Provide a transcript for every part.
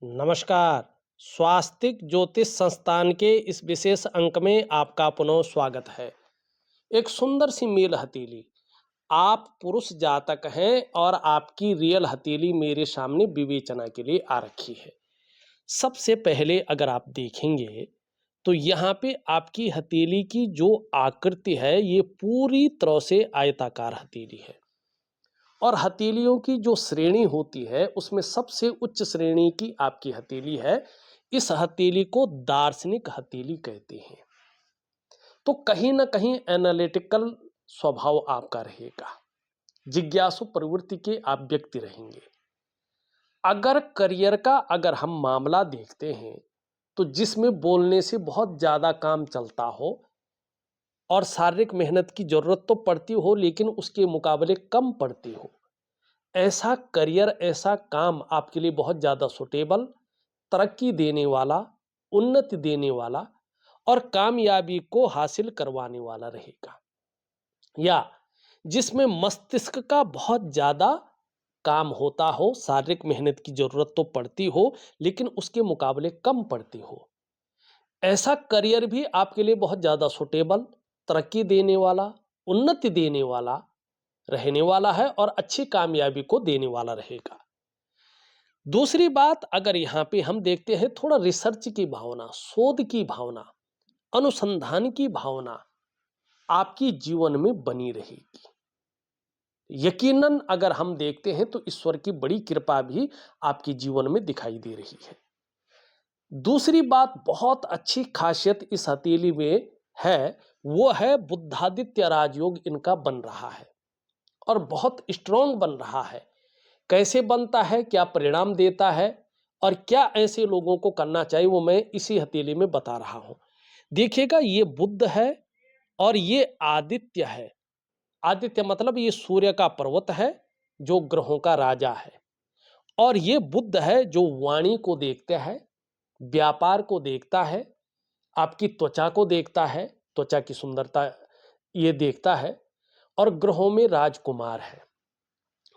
नमस्कार। स्वास्तिक ज्योतिष संस्थान के इस विशेष अंक में आपका पुनः स्वागत है। एक सुंदर सी मेल हथेली, आप पुरुष जातक हैं और आपकी रियल हथेली मेरे सामने विवेचना के लिए आ रखी है। सबसे पहले अगर आप देखेंगे तो यहाँ पे आपकी हथेली की जो आकृति है ये पूरी तरह से आयताकार हथेली है और हथेलियों की जो श्रेणी होती है उसमें सबसे उच्च श्रेणी की आपकी हथेली है। इस हथेली को दार्शनिक हथेली कहते हैं। तो कहीं ना कहीं एनालिटिकल स्वभाव आपका रहेगा, जिज्ञासु प्रवृत्ति के आप व्यक्ति रहेंगे। अगर करियर का हम मामला देखते हैं तो जिसमें बोलने से बहुत ज़्यादा काम चलता हो और शारीरिक मेहनत की ज़रूरत तो पड़ती हो लेकिन उसके मुकाबले कम पड़ती हो, ऐसा करियर, ऐसा काम आपके लिए बहुत ज़्यादा सुटेबल, तरक्की देने वाला, उन्नति देने वाला और कामयाबी को हासिल करवाने वाला रहेगा। या जिसमें मस्तिष्क का बहुत ज़्यादा काम होता हो, शारीरिक मेहनत की ज़रूरत तो पड़ती हो लेकिन उसके मुकाबले कम पड़ती हो, ऐसा करियर भी आपके लिए बहुत ज़्यादा सुटेबल, तरक्की देने वाला, उन्नति देने वाला रहने वाला है और अच्छी कामयाबी को देने वाला रहेगा। दूसरी बात, अगर यहाँ पे हम देखते हैं थोड़ा रिसर्च की भावना, शोध की भावना, अनुसंधान की भावना आपकी जीवन में बनी रहेगी। यकीनन अगर हम देखते हैं तो ईश्वर की बड़ी कृपा भी आपके जीवन में दिखाई दे रही है। दूसरी बात, बहुत अच्छी खासियत इस हथेली में है, वो है बुद्धादित्य राजयोग इनका बन रहा है और बहुत स्ट्रॉन्ग बन रहा है। कैसे बनता है, क्या परिणाम देता है और क्या ऐसे लोगों को करना चाहिए, वो मैं इसी हथेली में बता रहा हूं। देखिएगा, ये बुध है और ये आदित्य है। आदित्य मतलब ये सूर्य का पर्वत है जो ग्रहों का राजा है, और ये बुध है जो वाणी को देखता है, व्यापार को देखता है, आपकी त्वचा को देखता है, त्वचा की सुंदरता ये देखता है, और ग्रहों में राजकुमार है,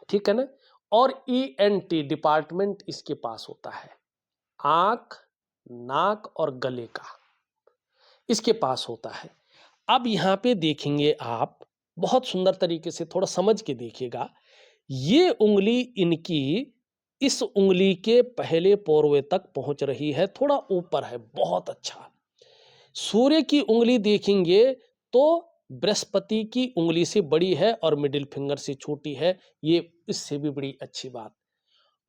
ठीक है ना। और ईएनटी डिपार्टमेंट इसके पास होता है, आंख, नाक और गले का इसके पास होता है। अब यहां पे देखेंगे आप, बहुत सुंदर तरीके से थोड़ा समझ के देखिएगा। ये उंगली इनकी इस उंगली के पहले पोरवे तक पहुंच रही है, थोड़ा ऊपर है, बहुत अच्छा। सूर्य की उंगली देखेंगे तो बृहस्पति की उंगली से बड़ी है और मिडिल फिंगर से छोटी है, ये इससे भी बड़ी अच्छी बात।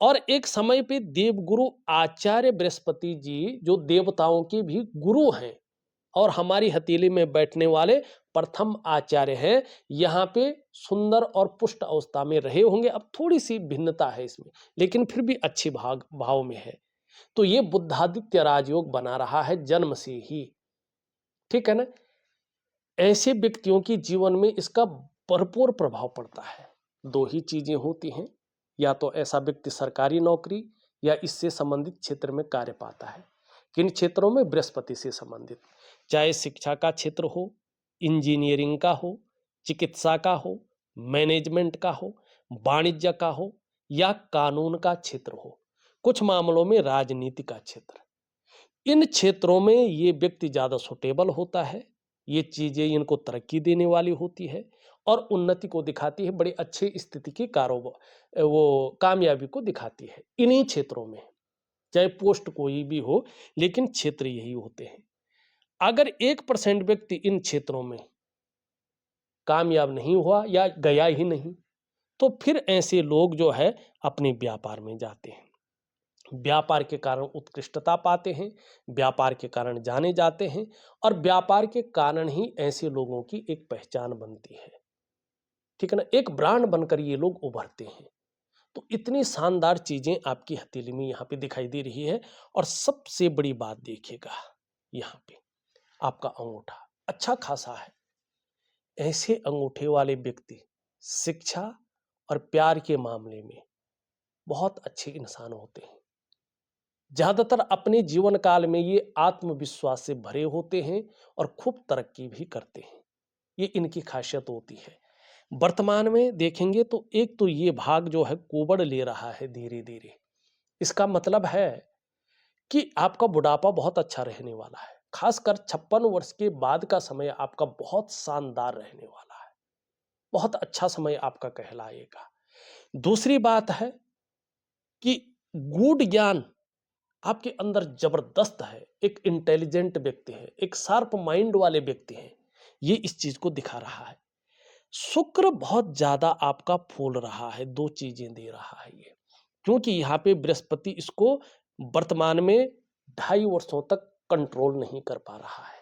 और एक समय पे देवगुरु आचार्य बृहस्पति जी जो देवताओं के भी गुरु हैं और हमारी हथेली में बैठने वाले प्रथम आचार्य हैं, यहाँ पे सुंदर और पुष्ट अवस्था में रहे होंगे। अब थोड़ी सी भिन्नता है इसमें लेकिन फिर भी अच्छी भाव में है। तो ये बुद्धादित्य राजयोग बना रहा है जन्म से ही, ठीक है ना। ऐसे व्यक्तियों की जीवन में इसका भरपूर प्रभाव पड़ता है। दो ही चीजें होती हैं, या तो ऐसा व्यक्ति सरकारी नौकरी या इससे संबंधित क्षेत्र में कार्य पाता है। किन क्षेत्रों में? बृहस्पति से संबंधित, चाहे शिक्षा का क्षेत्र हो, इंजीनियरिंग का हो, चिकित्सा का हो, मैनेजमेंट का हो, वाणिज्य का हो या कानून का क्षेत्र हो, कुछ मामलों में राजनीति का क्षेत्र। इन क्षेत्रों में ये व्यक्ति ज़्यादा सुटेबल होता है। ये चीज़ें इनको तरक्की देने वाली होती है और उन्नति को दिखाती है, बड़ी अच्छी स्थिति की कारोबार वो कामयाबी को दिखाती है इन्हीं क्षेत्रों में। चाहे पोस्ट कोई भी हो लेकिन क्षेत्र यही होते हैं। अगर 1% व्यक्ति इन क्षेत्रों में कामयाब नहीं हुआ या गया ही नहीं, तो फिर ऐसे लोग जो है अपने व्यापार में जाते हैं, व्यापार के कारण उत्कृष्टता पाते हैं, व्यापार के कारण जाने जाते हैं और व्यापार के कारण ही ऐसे लोगों की एक पहचान बनती है, ठीक है ना। एक ब्रांड बनकर ये लोग उभरते हैं। तो इतनी शानदार चीजें आपकी हथेली में यहाँ पे दिखाई दे रही है। और सबसे बड़ी बात देखिएगा, यहाँ पे आपका अंगूठा अच्छा खासा है। ऐसे अंगूठे वाले व्यक्ति शिक्षा और प्यार के मामले में बहुत अच्छे इंसान होते हैं। ज्यादातर अपने जीवन काल में ये आत्मविश्वास से भरे होते हैं और खूब तरक्की भी करते हैं, ये इनकी खासियत होती है। वर्तमान में देखेंगे तो एक तो ये भाग जो है कोबड़ ले रहा है धीरे धीरे। इसका मतलब है कि आपका बुढ़ापा बहुत अच्छा रहने वाला है। खासकर 56 वर्ष के बाद का समय आपका बहुत शानदार रहने वाला है। बहुत अच्छा समय आपका कहलाएगा। दूसरी बात है कि गूढ़ ज्ञान आपके अंदर जबरदस्त है। एक इंटेलिजेंट व्यक्ति है, एक शार्प माइंड वाले व्यक्ति हैं। ये इस चीज को दिखा रहा है। शुक्र बहुत ज्यादा आपका फूल रहा है, दो चीजें दे रहा है ये, क्योंकि यहाँ पे बृहस्पति इसको वर्तमान में 2.5 वर्षों तक कंट्रोल नहीं कर पा रहा है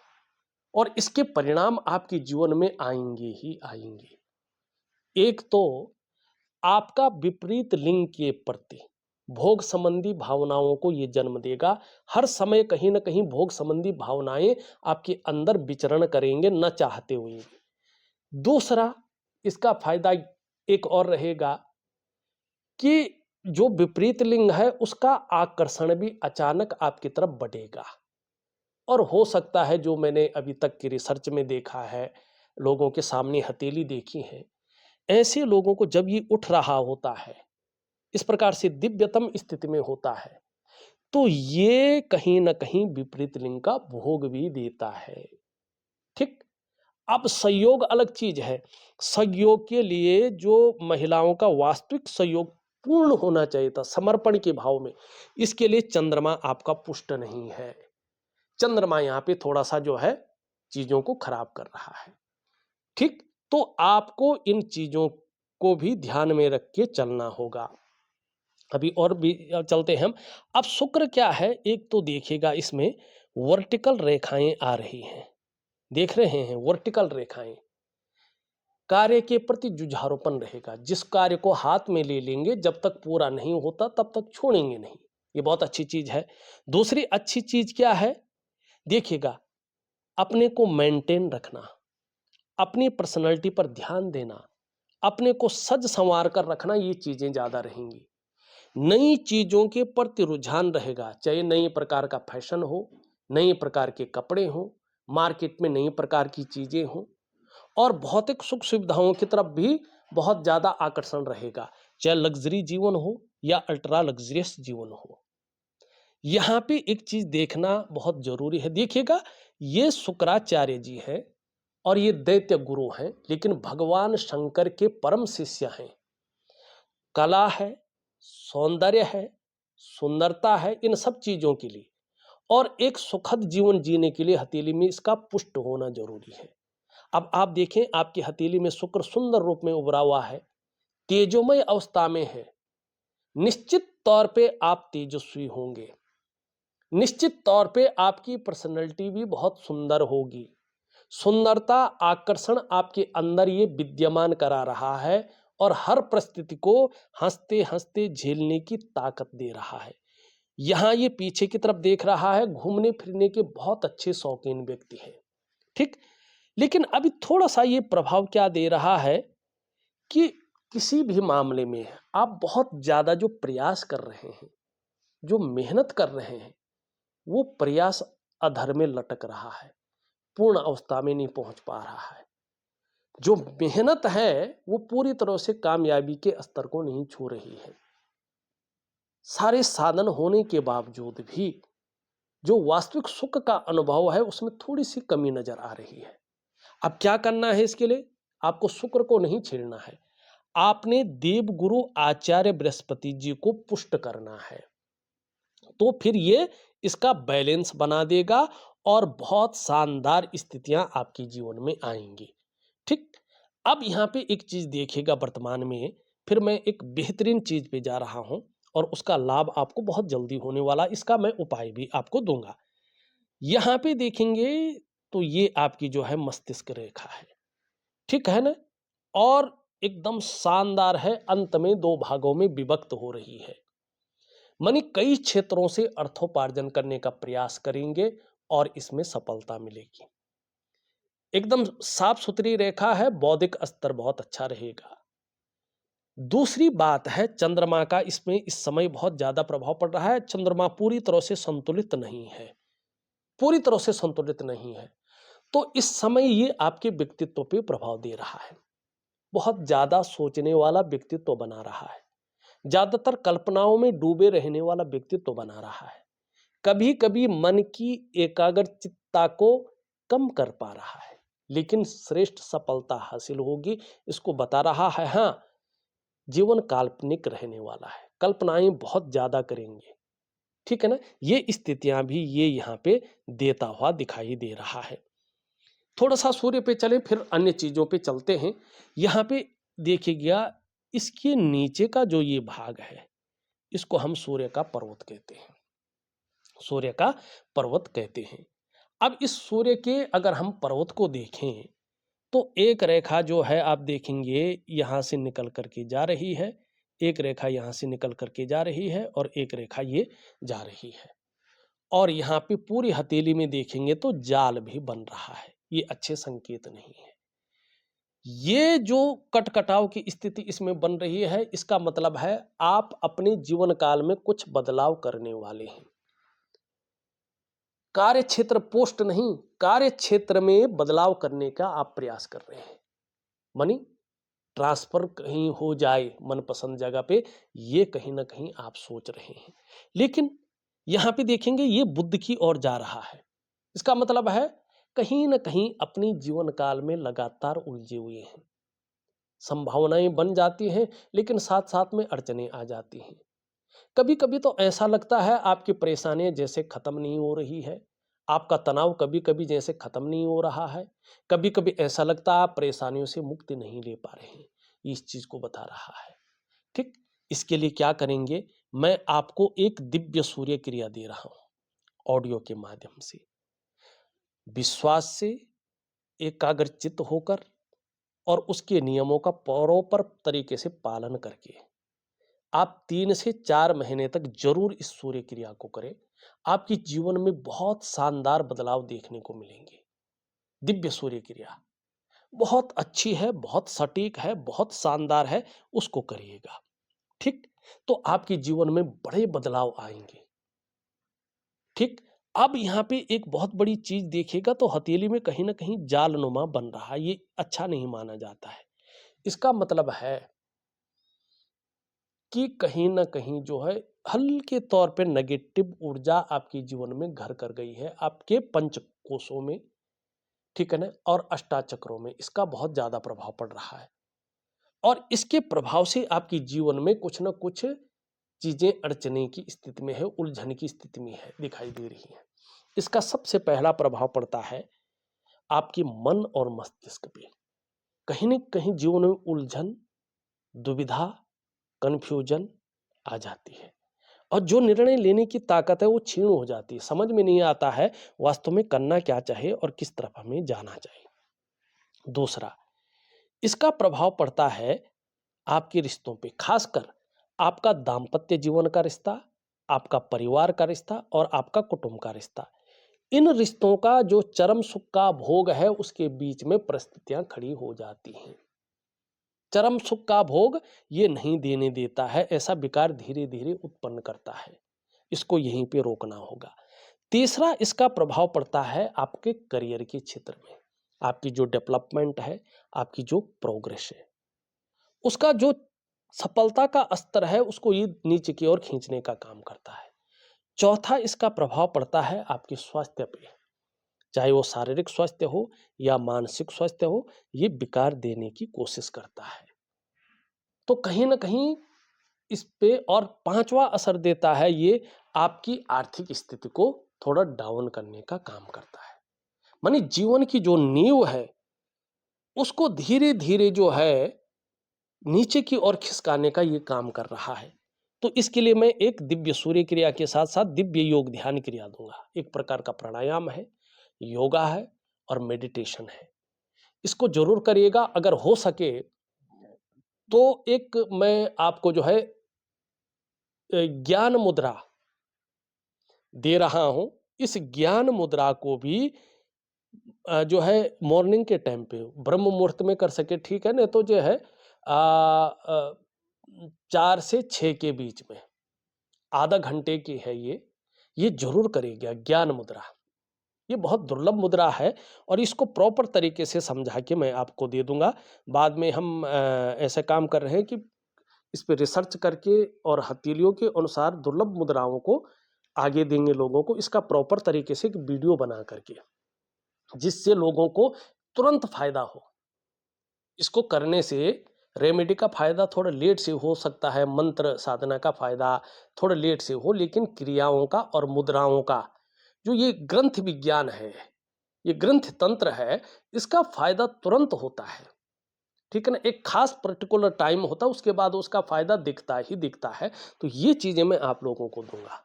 और इसके परिणाम आपके जीवन में आएंगे ही आएंगे। एक तो आपका विपरीत लिंग के प्रति भोग संबंधी भावनाओं को यह जन्म देगा। हर समय कहीं ना कहीं भोग संबंधी भावनाएं आपके अंदर विचरण करेंगे न चाहते हुए। दूसरा इसका फायदा एक और रहेगा कि जो विपरीत लिंग है उसका आकर्षण भी अचानक आपकी तरफ बढ़ेगा और हो सकता है, जो मैंने अभी तक की रिसर्च में देखा है, लोगों के सामने हथेली देखी है, ऐसे लोगों को जब ये उठ रहा होता है, इस प्रकार से दिव्यतम स्थिति में होता है, तो ये कहीं ना कहीं विपरीत लिंग का भोग भी देता है। ठीक। अब संयोग अलग चीज है। संयोग के लिए जो महिलाओं का वास्तविक संयोग पूर्ण होना चाहिए था समर्पण के भाव में, इसके लिए चंद्रमा आपका पुष्ट नहीं है। चंद्रमा यहाँ पे थोड़ा सा जो है चीजों को खराब कर रहा है। ठीक। तो आपको इन चीजों को भी ध्यान में रख के चलना होगा। अभी और भी चलते हैं हम। अब शुक्र क्या है, एक तो देखिएगा इसमें वर्टिकल रेखाएं आ रही हैं, देख रहे हैं वर्टिकल रेखाएं। कार्य के प्रति जुझारूपन रहेगा। जिस कार्य को हाथ में ले लेंगे, जब तक पूरा नहीं होता तब तक छोड़ेंगे नहीं। ये बहुत अच्छी चीज है। दूसरी अच्छी चीज क्या है, देखिएगा, अपने को मेंटेन रखना, अपनी पर्सनैलिटी पर ध्यान देना, अपने को सज संवार कर रखना, ये चीजें ज्यादा रहेंगी। नई चीजों के प्रति रुझान रहेगा, चाहे नई प्रकार का फैशन हो, नई प्रकार के कपड़े हो, मार्केट में नई प्रकार की चीजें हो, और भौतिक सुख सुविधाओं की तरफ भी बहुत ज्यादा आकर्षण रहेगा, चाहे लग्जरी जीवन हो या अल्ट्रा लग्जरियस जीवन हो। यहां पे एक चीज देखना बहुत जरूरी है। देखिएगा, ये शुक्राचार्य जी हैं और ये दैत्य गुरु हैं, लेकिन भगवान शंकर के परम शिष्य हैं। कला है, सौंदर्य है, सुंदरता है, इन सब चीजों के लिए और एक सुखद जीवन जीने के लिए हथेली में इसका पुष्ट होना जरूरी है। अब आप देखें, आपकी हथेली में शुक्र सुंदर रूप में उभरा हुआ है, तेजोमय अवस्था में है। निश्चित तौर पे आप तेजस्वी होंगे, निश्चित तौर पे आपकी पर्सनैलिटी भी बहुत सुंदर होगी। सुंदरता, आकर्षण आपके अंदर ये विद्यमान करा रहा है और हर परिस्थिति को हंसते हंसते झेलने की ताकत दे रहा है। यहां ये पीछे की तरफ देख रहा है, घूमने फिरने के बहुत अच्छे शौकीन व्यक्ति हैं। ठीक। लेकिन अभी थोड़ा सा ये प्रभाव क्या दे रहा है कि किसी भी मामले में आप बहुत ज्यादा जो प्रयास कर रहे हैं, जो मेहनत कर रहे हैं, वो प्रयास अधर में लटक रहा है, पूर्ण अवस्था में नहीं पहुंच पा रहा है। जो मेहनत है वो पूरी तरह से कामयाबी के स्तर को नहीं छू रही है। सारे साधन होने के बावजूद भी जो वास्तविक सुख का अनुभव है उसमें थोड़ी सी कमी नजर आ रही है। अब क्या करना है इसके लिए, आपको शुक्र को नहीं छेड़ना है, आपने देवगुरु आचार्य बृहस्पति जी को पुष्ट करना है, तो फिर ये इसका बैलेंस बना देगा और बहुत शानदार स्थितियां आपके जीवन में आएंगी। ठीक। अब यहां पे एक चीज देखिएगा, वर्तमान में फिर मैं एक बेहतरीन चीज पे जा रहा हूं और उसका लाभ आपको बहुत जल्दी होने वाला, इसका मैं उपाय भी आपको दूंगा। यहां पे देखेंगे तो ये आपकी जो है मस्तिष्क रेखा है, ठीक है ना, और एकदम शानदार है, अंत में दो भागों में विभक्त हो रही है। मानी कई क्षेत्रों से अर्थोपार्जन करने का प्रयास करेंगे और इसमें सफलता मिलेगी। एकदम साफ सुथरी रेखा है, बौद्धिक स्तर बहुत अच्छा रहेगा। दूसरी बात है, चंद्रमा का इसमें इस समय बहुत ज्यादा प्रभाव पड़ रहा है। चंद्रमा पूरी तरह से संतुलित नहीं है, पूरी तरह से संतुलित नहीं है, तो इस समय ये आपके व्यक्तित्व पे प्रभाव दे रहा है। बहुत ज्यादा सोचने वाला व्यक्तित्व बना रहा है, ज्यादातर कल्पनाओं में डूबे रहने वाला व्यक्तित्व बना रहा है। कभी कभी मन की एकाग्रचित्ता को कम कर पा रहा है, लेकिन श्रेष्ठ सफलता हासिल होगी इसको बता रहा है। हाँ, जीवन काल्पनिक रहने वाला है, कल्पनाएं बहुत ज्यादा करेंगे, ठीक है ना। ये स्थितियां भी ये यहाँ पे देता हुआ दिखाई दे रहा है। थोड़ा सा सूर्य पे चले फिर अन्य चीजों पे चलते हैं। यहाँ पे देखिएगा, इसके नीचे का जो ये भाग है इसको हम सूर्य का पर्वत कहते हैं, सूर्य का पर्वत कहते हैं। अब इस सूर्य के अगर हम पर्वत को देखें तो एक रेखा जो है आप देखेंगे यहां से निकल करके जा रही है, एक रेखा यहां से निकल करके जा रही है और एक रेखा ये जा रही है। और यहाँ पे पूरी हथेली में देखेंगे तो जाल भी बन रहा है, ये अच्छे संकेत नहीं है। ये जो कटकटाव की स्थिति इसमें बन रही है, इसका मतलब है आप अपने जीवन काल में कुछ बदलाव करने वाले हैं। कार्य क्षेत्र पोस्ट नहीं, कार्य क्षेत्र में बदलाव करने का आप प्रयास कर रहे हैं। मनी ट्रांसफर कहीं हो जाए मनपसंद जगह पे, ये कहीं ना कहीं आप सोच रहे हैं। लेकिन यहां पे देखेंगे ये बुद्ध की ओर जा रहा है। इसका मतलब है कहीं ना कहीं अपनी जीवन काल में लगातार उलझे हुए हैं, संभावनाएं बन जाती हैं लेकिन साथ साथ में अड़चने आ जाती हैं। कभी कभी तो ऐसा लगता है आपकी परेशानियां जैसे खत्म नहीं हो रही है, आपका तनाव कभी कभी जैसे खत्म नहीं हो रहा है, कभी कभी ऐसा लगता है आप परेशानियों से मुक्ति नहीं ले पा रहे हैं। इस चीज को बता रहा है। ठीक, इसके लिए क्या करेंगे, मैं आपको एक दिव्य सूर्य क्रिया दे रहा हूं ऑडियो के माध्यम से। विश्वास से एकाग्रचित्त होकर और उसके नियमों का प्रॉपर तरीके से पालन करके आप 3 से 4 महीने तक जरूर इस सूर्य क्रिया को करें। आपके जीवन में बहुत शानदार बदलाव देखने को मिलेंगे। दिव्य सूर्य क्रिया बहुत अच्छी है, बहुत सटीक है, बहुत शानदार है, उसको करिएगा। ठीक, तो आपके जीवन में बड़े बदलाव आएंगे। ठीक, अब यहाँ पे एक बहुत बड़ी चीज देखिएगा तो हथेली में कहीं ना कहीं जालनुमा बन रहा है, ये अच्छा नहीं माना जाता है। इसका मतलब है कि कहीं ना कहीं जो है हल्के तौर पे नेगेटिव ऊर्जा आपके जीवन में घर कर गई है, आपके पंच कोशों में, ठीक है ना, और अष्टाचक्रों में इसका बहुत ज्यादा प्रभाव पड़ रहा है। और इसके प्रभाव से आपके जीवन में कुछ ना कुछ चीजें अड़चने की स्थिति में है, उलझन की स्थिति में है, दिखाई दे रही है। इसका सबसे पहला प्रभाव पड़ता है आपके मन और मस्तिष्क पे। कहीं ना कहीं जीवन में उलझन, दुविधा, कंफ्यूजन आ जाती है और जो निर्णय लेने की ताकत है वो क्षीण हो जाती है। समझ में नहीं आता है वास्तव में करना क्या चाहिए और किस तरफ हमें जाना चाहिए। दूसरा, इसका प्रभाव पड़ता है आपके रिश्तों पे, खासकर आपका दाम्पत्य जीवन का रिश्ता, आपका परिवार का रिश्ता और आपका कुटुंब का रिश्ता। इन रिश्तों का जो चरम सुख का भोग है उसके बीच में परिस्थितियां खड़ी हो जाती हैं। चरम सुख का भोग ये नहीं देने देता है, ऐसा विकार धीरे धीरे उत्पन्न करता है। इसको यहीं पे रोकना होगा। तीसरा, इसका प्रभाव पड़ता है आपके करियर के क्षेत्र में। आपकी जो डेवलपमेंट है, आपकी जो प्रोग्रेस है, उसका जो सफलता का स्तर है उसको ये नीचे की ओर खींचने का काम करता है। चौथा, इसका प्रभाव पड़ता है आपके स्वास्थ्य पे, चाहे वो शारीरिक स्वास्थ्य हो या मानसिक स्वास्थ्य हो, ये विकार देने की कोशिश करता है। तो कहीं ना कहीं इस पे, और पांचवा असर देता है ये आपकी आर्थिक स्थिति को थोड़ा डाउन करने का काम करता है। मानी जीवन की जो नींव है उसको धीरे धीरे जो है नीचे की ओर खिसकाने का ये काम कर रहा है। तो इसके लिए मैं एक दिव्य सूर्य क्रिया के साथ साथ दिव्य योग ध्यान क्रिया दूंगा। एक प्रकार का प्राणायाम है, योगा है और मेडिटेशन है। इसको जरूर करिएगा। अगर हो सके तो एक मैं आपको जो है ज्ञान मुद्रा दे रहा हूं। इस ज्ञान मुद्रा को भी जो है मॉर्निंग के टाइम पे ब्रह्म मुहूर्त में कर सके, ठीक है, नहीं तो जो है 4 से 6 के बीच में आधा घंटे की है ये जरूर करिएगा। ज्ञान मुद्रा ये बहुत दुर्लभ मुद्रा है और इसको प्रॉपर तरीके से समझा के मैं आपको दे दूंगा। बाद में हम ऐसे काम कर रहे हैं कि इस पे रिसर्च करके और हथेलियों के अनुसार दुर्लभ मुद्राओं को आगे देंगे लोगों को, इसका प्रॉपर तरीके से एक वीडियो बना करके, जिससे लोगों को तुरंत फायदा हो। इसको करने से रेमेडी का फायदा थोड़ा लेट से हो सकता है, मंत्र साधना का फायदा थोड़ा लेट से हो, लेकिन क्रियाओं का और मुद्राओं का जो ये ग्रंथ विज्ञान है, ये ग्रंथ तंत्र है, इसका फायदा तुरंत होता है। ठीक है ना, एक खास पर्टिकुलर टाइम होता है, उसके बाद उसका फायदा दिखता ही दिखता है। तो ये चीजें मैं आप लोगों को दूंगा।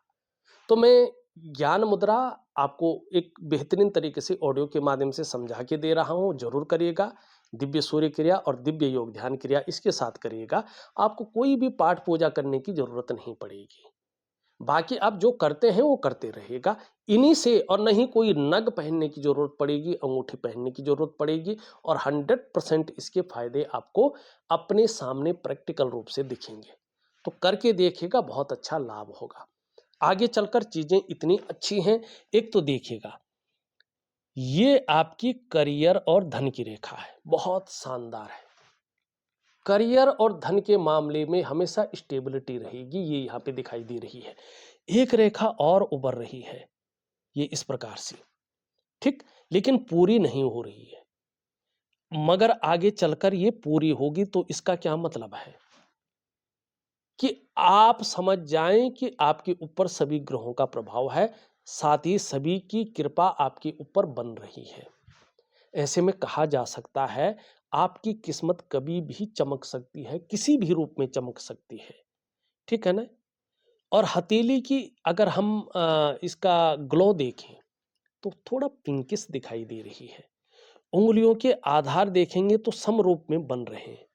तो मैं ज्ञान मुद्रा आपको एक बेहतरीन तरीके से ऑडियो के माध्यम से समझा के दे रहा हूं, जरूर करिएगा। दिव्य सूर्य क्रिया और दिव्य योग ध्यान क्रिया इसके साथ करिएगा, आपको कोई भी पाठ पूजा करने की जरूरत नहीं पड़ेगी। बाकी आप जो करते हैं वो करते रहेगा इन्हीं से, और नहीं कोई नग पहनने की जरूरत पड़ेगी, अंगूठी पहनने की जरूरत पड़ेगी, और 100% इसके फायदे आपको अपने सामने प्रैक्टिकल रूप से दिखेंगे। तो करके देखिएगा, बहुत अच्छा लाभ होगा। आगे चलकर चीजें इतनी अच्छी हैं। एक तो देखिएगा, ये आपकी करियर और धन की रेखा है, बहुत शानदार है। करियर और धन के मामले में हमेशा स्टेबिलिटी रहेगी, ये यहां पे दिखाई दे रही है। एक रेखा और उभर रही है, ये इस प्रकार से, ठीक, लेकिन पूरी नहीं हो रही है, मगर आगे चलकर ये पूरी होगी। तो इसका क्या मतलब है कि आप समझ जाएं कि आपके ऊपर सभी ग्रहों का प्रभाव है, साथ ही सभी की कृपा आपके ऊपर बन रही है। ऐसे में कहा जा सकता है आपकी किस्मत कभी भी चमक सकती है, किसी भी रूप में चमक सकती है। ठीक है ना। और हथेली की अगर हम इसका ग्लो देखें तो थोड़ा पिंकिश दिखाई दे रही है। उंगलियों के आधार देखेंगे तो समरूप में बन रहे हैं।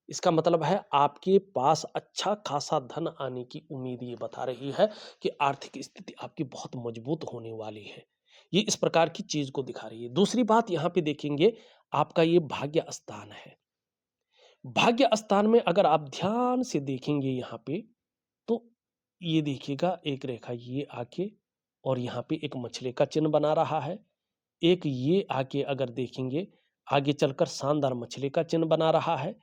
इसका मतलब है आपके पास अच्छा खासा धन आने की उम्मीद ये बता रही है कि आर्थिक स्थिति आपकी बहुत मजबूत होने वाली है। ये इस प्रकार की चीज को दिखा रही है। दूसरी बात यहां पे देखेंगे, आपका ये भाग्य स्थान है। भाग्य स्थान में अगर आप ध्यान से देखेंगे यहां पे, तो ये देखिएगा एक रेखा ये आके और यहाँ पे एक मछली का चिन्ह बना रहा है। एक ये आके अगर देखेंगे आगे चलकर शानदार मछली का चिन्ह बना रहा है।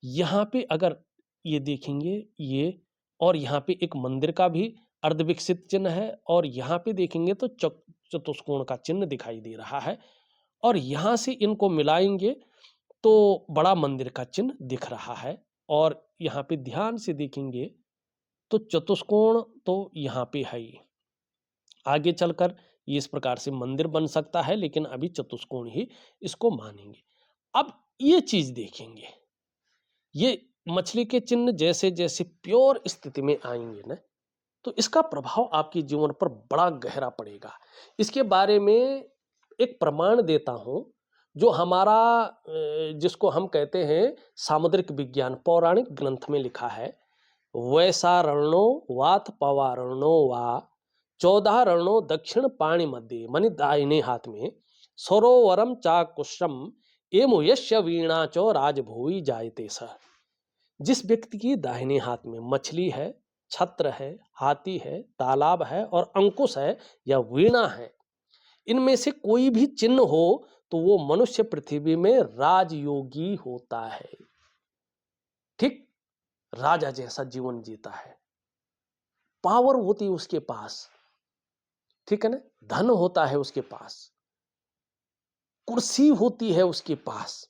यहाँ पे अगर ये देखेंगे ये, और यहाँ पे एक मंदिर का भी अर्धविकसित चिन्ह है, और यहाँ पे देखेंगे तो चतुष्कोण का चिन्ह दिखाई दे रहा है, और यहाँ से इनको मिलाएंगे तो बड़ा मंदिर का चिन्ह दिख रहा है। और यहाँ पे ध्यान से देखेंगे तो चतुष्कोण तो यहाँ पे है ही। आगे चलकर ये इस प्रकार से मंदिर बन सकता है, लेकिन अभी चतुष्कोण ही इसको मानेंगे। अब ये चीज देखेंगे, ये मछली के चिन्ह जैसे जैसे प्योर स्थिति में आएंगे ना, तो इसका प्रभाव आपके जीवन पर बड़ा गहरा पड़ेगा। इसके बारे में एक प्रमाण देता हूं, जो हमारा जिसको हम कहते हैं सामुद्रिक विज्ञान पौराणिक ग्रंथ में लिखा है। वैसारणो वात पवारणो वा 14 रणों दक्षिण पाणी मध्य, मनि दाहिने हाथ में सरोवरम चाकुशम एमो यस्य वीणा चो राजभुवि जायते स। जिस व्यक्ति की दाहिने हाथ में मछली है, छत्र है, हाथी है, तालाब है और अंकुश है या वीणा है, इनमें से कोई भी चिन्ह हो तो वो मनुष्य पृथ्वी में राजयोगी होता है। ठीक, राजा जैसा जीवन जीता है, पावर होती है उसके पास, ठीक है ना, धन होता है उसके पास, कुर्सी होती है उसके पास।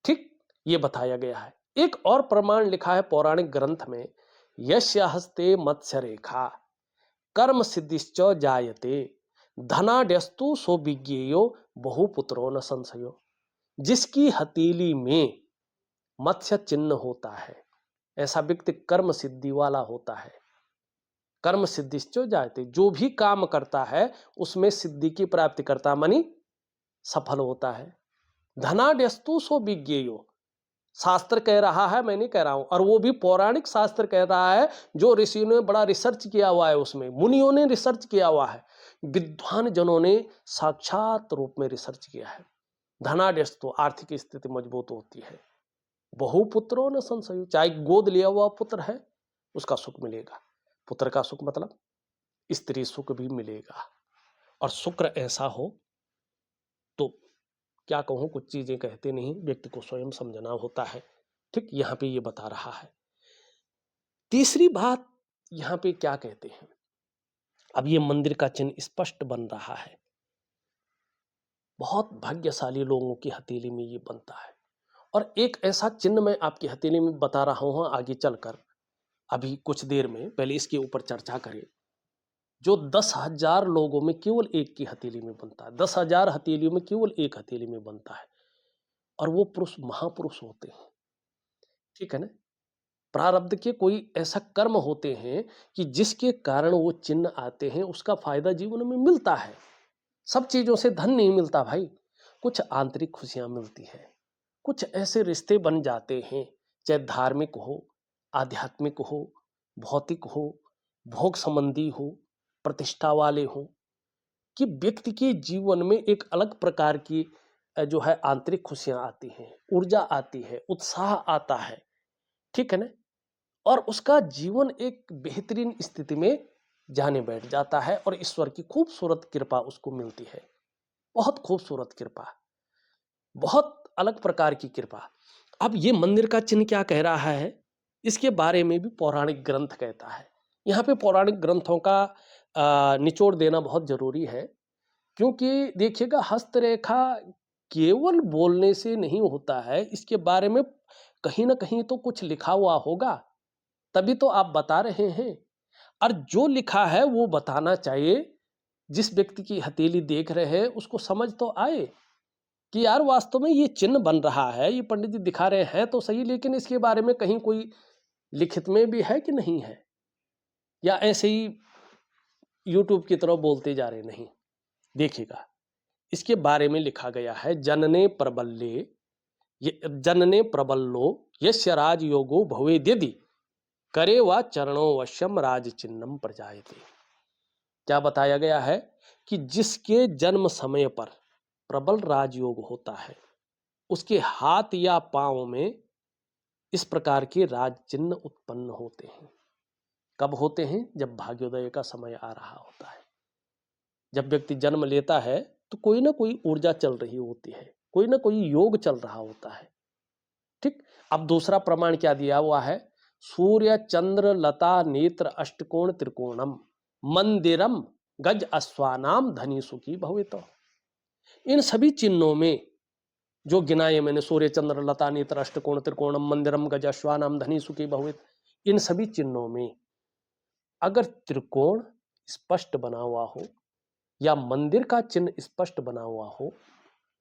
ठीक, ये बताया गया है। एक और प्रमाण लिखा है पौराणिक ग्रंथ में, यस्य हस्ते मत्स्य रेखा कर्म सिद्धिश्च जायते धनाड्यस्तु सो विज्ञेयो बहुपुत्रो न संशयो। जिसकी हथेली में मत्स्य चिन्ह होता है, ऐसा व्यक्ति कर्म सिद्धि वाला होता है। कर्म सिद्धिश्च जायते, जो भी काम करता है उसमें सिद्धि की प्राप्ति करता, मानी सफल होता है। धनाड्यस्तु सो विज्ञेयो, शास्त्र कह रहा है, मैं नहीं कह रहा हूं, और वो भी पौराणिक शास्त्र कह रहा है, जो ऋषियों ने बड़ा रिसर्च किया हुआ है, उसमें मुनियों ने रिसर्च किया हुआ है, विद्वान जनों ने साक्षात रूप में रिसर्च किया है। धनाड्यस्तु, आर्थिक स्थिति मजबूत होती है। बहुपुत्रो न संशयो, चाहे गोद लिया हुआ पुत्र है उसका सुख मिलेगा। पुत्र का सुख मतलब स्त्री सुख भी मिलेगा। और शुक्र ऐसा हो तो क्या कहूं, कुछ चीजें कहते नहीं, व्यक्ति को स्वयं समझना होता है। ठीक, यहां पे ये बता रहा है। तीसरी बात यहां पे क्या कहते हैं, अब ये मंदिर का चिन्ह स्पष्ट बन रहा है। बहुत भाग्यशाली लोगों की हथेली में ये बनता है। और एक ऐसा चिन्ह मैं आपकी हथेली में बता रहा हूं आगे चलकर, अभी कुछ देर में, पहले इसके ऊपर चर्चा करें, जो 10,000 लोगों में केवल एक की हथेली में बनता है। 10,000 हथेलियों में केवल एक हथेली में बनता है, और वो पुरुष महापुरुष होते हैं। ठीक है ना? प्रारब्ध के कोई ऐसा कर्म होते हैं कि जिसके कारण वो चिन्ह आते हैं, उसका फायदा जीवन में मिलता है। सब चीजों से धन नहीं मिलता भाई, कुछ आंतरिक खुशियां मिलती है, कुछ ऐसे रिश्ते बन जाते हैं, चाहे धार्मिक हो, आध्यात्मिक हो, भौतिक हो, भोग संबंधी हो, प्रतिष्ठा वाले हो, कि व्यक्ति के जीवन में एक अलग प्रकार की जो है आंतरिक खुशियां आती हैं, ऊर्जा आती है, उत्साह आता है। ठीक है ना? और उसका जीवन एक बेहतरीन स्थिति में जाने बैठ जाता है, और ईश्वर की खूबसूरत कृपा उसको मिलती है। बहुत खूबसूरत कृपा, बहुत अलग प्रकार की कृपा। अब ये मंदिर का चिन्ह क्या कह रहा है, इसके बारे में भी पौराणिक ग्रंथ कहता है। यहाँ पे पौराणिक ग्रंथों का निचोड़ देना बहुत जरूरी है, क्योंकि देखिएगा, हस्तरेखा केवल बोलने से नहीं होता है, इसके बारे में कहीं ना कहीं तो कुछ लिखा हुआ होगा, तभी तो आप बता रहे हैं। और जो लिखा है वो बताना चाहिए। जिस व्यक्ति की हथेली देख रहे हैं उसको समझ तो आए कि यार वास्तव में ये चिन्ह बन रहा है, ये पंडित जी दिखा रहे हैं तो सही, लेकिन इसके बारे में कहीं कोई लिखित में भी है कि नहीं है, या ऐसे ही यूट्यूब की तरह बोलते जा रहे। नहीं, देखिएगा, इसके बारे में लिखा गया है, जनने प्रबल्ले, ये जनने प्रबल्लो यस्य राज योगो भवेद्यदि करे वा चरणों वश्यम राज चिन्हम प्रजायते। क्या बताया गया है कि जिसके जन्म समय पर प्रबल राजयोग होता है, उसके हाथ या पांव में इस प्रकार के राज चिन्ह उत्पन्न होते हैं। कब होते हैं? जब भाग्योदय का समय आ रहा होता है। जब व्यक्ति जन्म लेता है तो कोई ना कोई ऊर्जा चल रही होती है, कोई ना कोई योग चल रहा होता है। ठीक। अब दूसरा प्रमाण क्या दिया हुआ है? सूर्य चंद्र लता नेत्र अष्टकोण त्रिकोणम मंदिरम गज अश्वानाम धनी सुखी भवितो। इन सभी चिन्हों में जो गिनाए मैंने, सूर्य चंद्र लता नेत्र अष्टकोण त्रिकोणम मंदिरम गज अश्वानाम धनी सुखी भवित, इन सभी चिन्हों में अगर त्रिकोण स्पष्ट बना हुआ हो या मंदिर का चिन्ह स्पष्ट बना हुआ हो,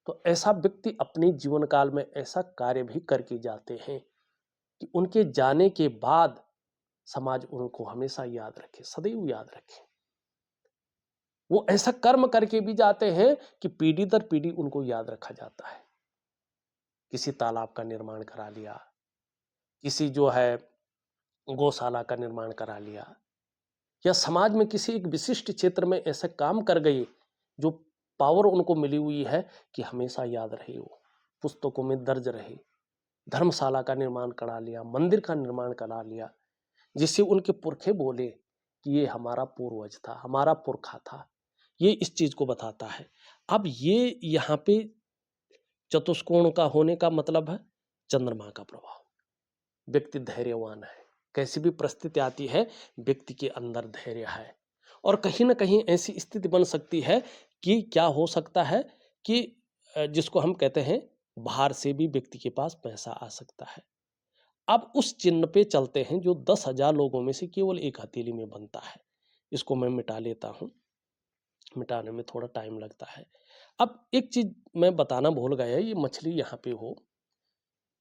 तो ऐसा व्यक्ति अपने जीवन काल में ऐसा कार्य भी करके जाते हैं कि उनके जाने के बाद समाज उनको हमेशा याद रखे, सदैव याद रखे। वो ऐसा कर्म करके भी जाते हैं कि पीढ़ी दर पीढ़ी उनको याद रखा जाता है। किसी तालाब का निर्माण करा लिया, किसी जो है गौशाला का निर्माण करा लिया, या समाज में किसी एक विशिष्ट क्षेत्र में ऐसे काम कर गए जो पावर उनको मिली हुई है कि हमेशा याद रहे, वो पुस्तकों में दर्ज रहे। धर्मशाला का निर्माण करा लिया, मंदिर का निर्माण करा लिया, जिससे उनके पुरखे बोले कि ये हमारा पूर्वज था, हमारा पुरखा था। ये इस चीज को बताता है। अब ये यहाँ पे चतुष्कोण का होने का मतलब है चंद्रमा का प्रभाव। व्यक्ति धैर्यवान है, कैसी भी परिस्थिति आती है व्यक्ति के अंदर धैर्य है। और कहीं ना कहीं ऐसी स्थिति बन सकती है कि क्या हो सकता है कि जिसको हम कहते हैं बाहर से भी व्यक्ति के पास पैसा आ सकता है। अब उस चिन्ह पे चलते हैं जो 10,000 लोगों में से केवल एक हथेली में बनता है। इसको मैं मिटा लेता हूं, मिटाने में थोड़ा टाइम लगता है। अब एक चीज मैं बताना भूल गया, ये मछली यहाँ पे हो,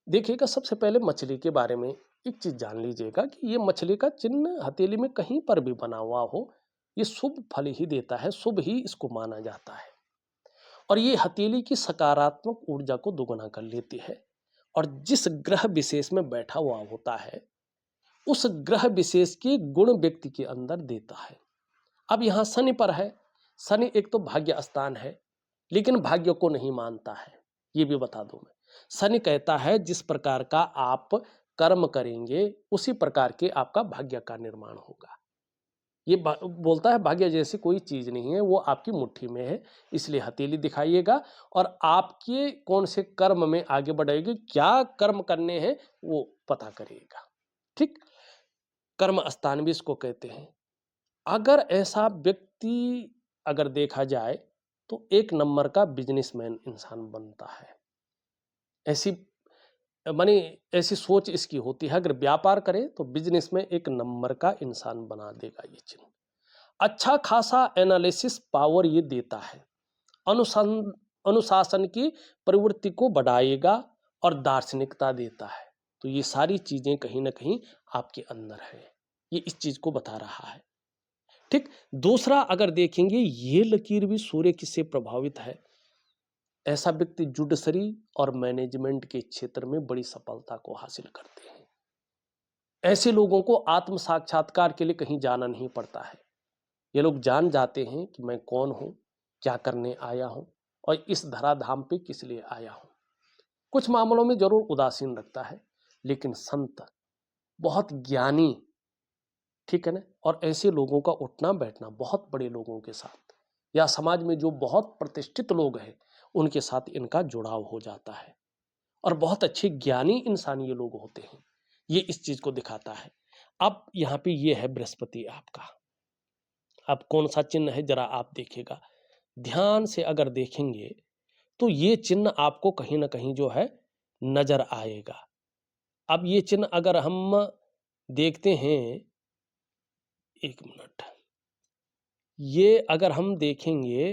देखिएगा, सबसे पहले मछली के बारे में एक चीज जान लीजिएगा कि ये मछली का चिन्ह हथेली में कहीं पर भी बना हुआ हो, ये शुभ फल ही देता है, शुभ ही इसको माना जाता है। और ये हथेली की सकारात्मक ऊर्जा को दुगना कर लेती है। और जिस ग्रह विशेष में बैठा हुआ होता है, उस ग्रह विशेष के गुण व्यक्ति के अंदर देता है। अब यहां शनि पर है। शनि एक तो भाग्य स्थान है, लेकिन भाग्य को नहीं मानता है, ये भी बता दूं मैं। शनि कहता है जिस प्रकार का आप कर्म करेंगे उसी प्रकार के आपका भाग्य का निर्माण होगा। ये बोलता है भाग्य जैसी कोई चीज नहीं है, वो आपकी मुट्ठी में है, इसलिए हथेली दिखाइएगा और आपके कौन से कर्म में आगे बढ़ेगी, क्या कर्म करने हैं वो पता करिएगा। ठीक। कर्म स्थान भी इसको कहते हैं। अगर ऐसा व्यक्ति अगर देखा जाए तो एक नंबर का बिजनेसमैन इंसान बनता है। ऐसी माने ऐसी सोच इसकी होती है, अगर व्यापार करे तो बिजनेस में एक नंबर का इंसान बना देगा ये चिन्ह। अच्छा खासा एनालिसिस पावर ये देता है, अनुशासन की प्रवृत्ति को बढ़ाएगा और दार्शनिकता देता है। तो ये सारी चीजें कहीं ना कहीं आपके अंदर है, ये इस चीज को बता रहा है। ठीक। दूसरा अगर देखेंगे, ये लकीर भी सूर्य किससे प्रभावित है? ऐसा व्यक्ति जुडिशरी और मैनेजमेंट के क्षेत्र में बड़ी सफलता को हासिल करते हैं। ऐसे लोगों को आत्म साक्षात्कार के लिए कहीं जाना नहीं पड़ता है। ये लोग जान जाते हैं कि मैं कौन हूं, क्या करने आया हूं और इस धराधाम पे किस लिए आया हूं। कुछ मामलों में जरूर उदासीन रखता है, लेकिन संत, बहुत ज्ञानी, ठीक है ना, और ऐसे लोगों का उठना बैठना बहुत बड़े लोगों के साथ या समाज में जो बहुत प्रतिष्ठित लोग हैं उनके साथ इनका जुड़ाव हो जाता है और बहुत अच्छे ज्ञानी इंसान ये लोग होते हैं। ये इस चीज को दिखाता है। अब यहाँ पे ये है बृहस्पति आपका। अब कौन सा चिन्ह है जरा आप देखिएगा ध्यान से, अगर देखेंगे तो ये चिन्ह आपको कहीं ना कहीं जो है नजर आएगा। अब ये चिन्ह अगर हम देखते हैं, एक मिनट, ये अगर हम देखेंगे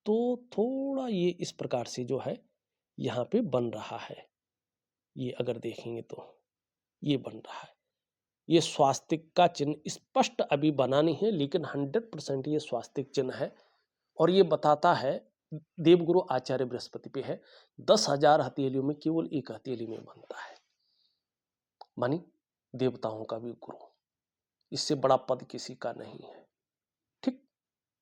तो थोड़ा ये इस प्रकार से जो है यहाँ पे बन रहा है। ये अगर देखेंगे तो ये बन रहा है। ये स्वास्तिक का चिन्ह स्पष्ट अभी बना नहीं है, लेकिन 100% ये स्वास्तिक चिन्ह है और ये बताता है देवगुरु आचार्य बृहस्पति पे है। 10,000 हथेलियों में केवल एक हथेली में बनता है, मानी देवताओं का भी गुरु। इससे बड़ा पद किसी का नहीं है। ठीक।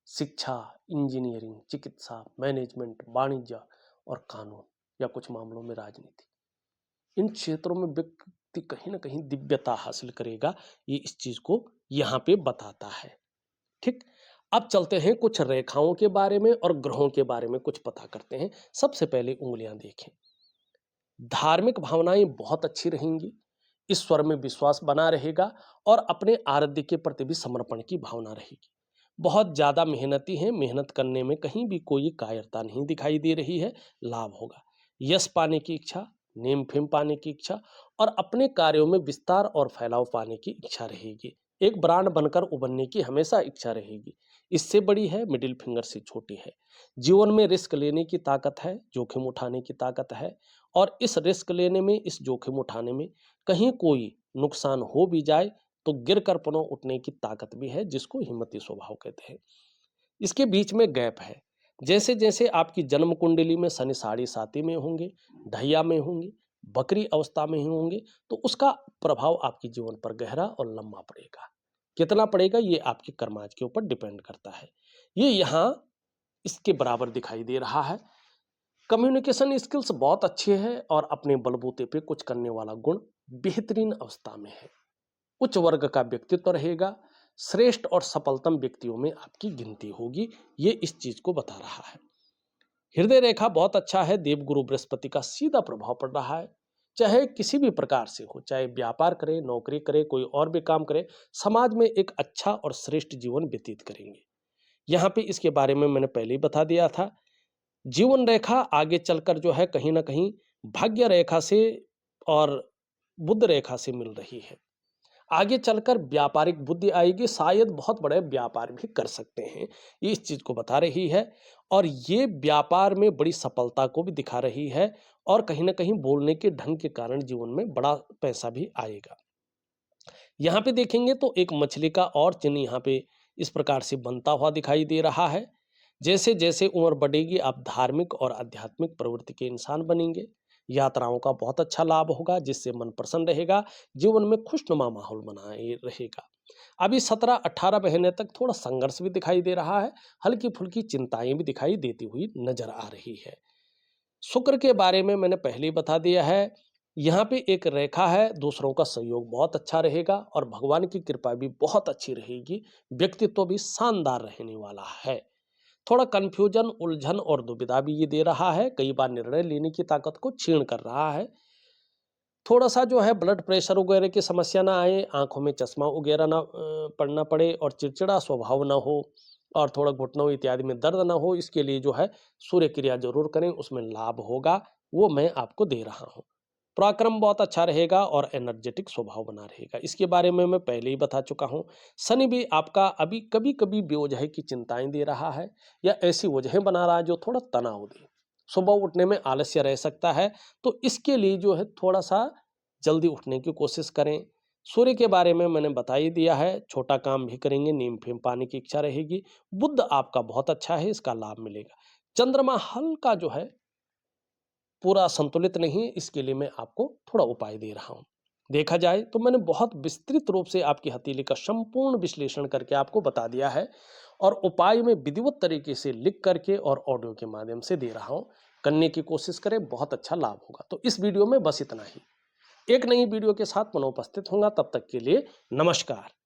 शिक्षा, इंजीनियरिंग, चिकित्सा, मैनेजमेंट, वाणिज्य और कानून या कुछ मामलों में राजनीति, इन क्षेत्रों में व्यक्ति कहीं ना कहीं दिव्यता हासिल करेगा। ये इस चीज को यहाँ पे बताता है। ठीक। अब चलते हैं कुछ रेखाओं के बारे में और ग्रहों के बारे में कुछ पता करते हैं। सबसे पहले उंगलियां देखें। धार्मिक भावनाएं बहुत अच्छी रहेंगी, ईश्वर में विश्वास बना रहेगा और अपने आराध्य के प्रति भी समर्पण की भावना रहेगी। बहुत ज्यादा मेहनती हैं, मेहनत करने में कहीं भी कोई कायरता नहीं दिखाई दे रही है। लाभ होगा, यश पाने की इच्छा, नेम फेम पाने की इच्छा और अपने कार्यों में विस्तार और फैलाव पाने की इच्छा रहेगी। एक ब्रांड बनकर उभरने की हमेशा इच्छा रहेगी। इससे बड़ी है, मिडिल फिंगर से छोटी है। जीवन में रिस्क लेने की ताकत है, जोखिम उठाने की ताकत है और इस रिस्क लेने में, इस जोखिम उठाने में कहीं कोई नुकसान हो भी जाए तो गिर कर पुनः उठने की ताकत भी है, जिसको हिम्मती स्वभाव कहते हैं। इसके बीच में गैप है। जैसे जैसे आपकी जन्म कुंडली में शनि 7.5 में होंगे, ढैया में होंगे, बकरी अवस्था में ही होंगे, तो उसका प्रभाव आपके जीवन पर गहरा और लंबा पड़ेगा। कितना पड़ेगा ये आपके कर्माज के ऊपर डिपेंड करता है। ये यहाँ इसके बराबर दिखाई दे रहा है। कम्युनिकेशन स्किल्स बहुत अच्छे हैं और अपने बलबूते पे कुछ करने वाला गुण बेहतरीन अवस्था में है। उच्च वर्ग का व्यक्तित्व रहेगा, श्रेष्ठ और सफलतम व्यक्तियों में आपकी गिनती होगी। ये इस चीज को बता रहा है। हृदय रेखा बहुत अच्छा है, देवगुरु बृहस्पति का सीधा प्रभाव पड़ रहा है। चाहे किसी भी प्रकार से हो, चाहे व्यापार करे, नौकरी करे, कोई और भी काम करे, समाज में एक अच्छा और श्रेष्ठ जीवन व्यतीत करेंगे। यहाँ पे इसके बारे में मैंने पहले ही बता दिया था। जीवन रेखा आगे चलकर जो है कहीं ना कहीं भाग्य रेखा से और बुध रेखा से मिल रही है। आगे चलकर व्यापारिक बुद्धि आएगी, शायद बहुत बड़े व्यापार भी कर सकते हैं, ये इस चीज को बता रही है। और ये व्यापार में बड़ी सफलता को भी दिखा रही है और कहीं ना कहीं बोलने के ढंग के कारण जीवन में बड़ा पैसा भी आएगा। यहाँ पे देखेंगे तो एक मछली का और चिन्ह यहाँ पे इस प्रकार से बनता हुआ दिखाई दे रहा है। जैसे जैसे उम्र बढ़ेगी आप धार्मिक और आध्यात्मिक प्रवृत्ति के इंसान बनेंगे। यात्राओं का बहुत अच्छा लाभ होगा, जिससे मन प्रसन्न रहेगा, जीवन में खुशनुमा माहौल बनाए रहेगा। अभी 17-18 महीने तक थोड़ा संघर्ष भी दिखाई दे रहा है, हल्की फुल्की चिंताएं भी दिखाई देती हुई नजर आ रही है। शुक्र के बारे में मैंने पहले ही बता दिया है। यहाँ पे एक रेखा है, दूसरों का सहयोग बहुत अच्छा रहेगा और भगवान की कृपा भी बहुत अच्छी रहेगी। व्यक्तित्व भी शानदार रहने वाला है। थोड़ा कंफ्यूजन, उलझन और दुविधा भी ये दे रहा है, कई बार निर्णय लेने की ताकत को क्षीण कर रहा है। थोड़ा-सा जो है ब्लड प्रेशर वगैरह की समस्या ना आए, आँखों में चश्मा वगैरह ना पड़ना पड़े और चिड़चिड़ा स्वभाव ना हो और थोड़ा घुटनों इत्यादि में दर्द ना हो, इसके लिए जो है सूर्य क्रिया ज़रूर करें, उसमें लाभ होगा, वो मैं आपको दे रहा हूँ। पराक्रम बहुत अच्छा रहेगा और एनर्जेटिक स्वभाव बना रहेगा। इसके बारे में मैं पहले ही बता चुका हूँ। शनि भी आपका अभी कभी-कभी बेवजह की चिंताएँ दे रहा है या ऐसी वजहें बना रहा है जो थोड़ा तनाव दे। सुबह उठने में आलस्य रह सकता है, तो इसके लिए जो है थोड़ा-सा जल्दी उठने की कोशिश करें। सूर्य के बारे में मैंने बता ही दिया है, छोटा काम भी करेंगे, नीम-फिम पाने की इच्छा रहेगी। बुध आपका बहुत अच्छा है, इसका लाभ मिलेगा। चंद्रमा हल्का जो है पूरा संतुलित नहीं है, इसके लिए मैं आपको थोड़ा उपाय दे रहा हूँ। देखा जाए तो मैंने बहुत विस्तृत रूप से आपकी हथेली का संपूर्ण विश्लेषण करके आपको बता दिया है और उपाय में विधिवत तरीके से लिख करके और ऑडियो के माध्यम से दे रहा हूँ। करने की कोशिश करें, बहुत अच्छा लाभ होगा। तो इस वीडियो में बस इतना ही। एक नई वीडियो के साथ पुनः उपस्थित होऊंगा, तब तक के लिए नमस्कार।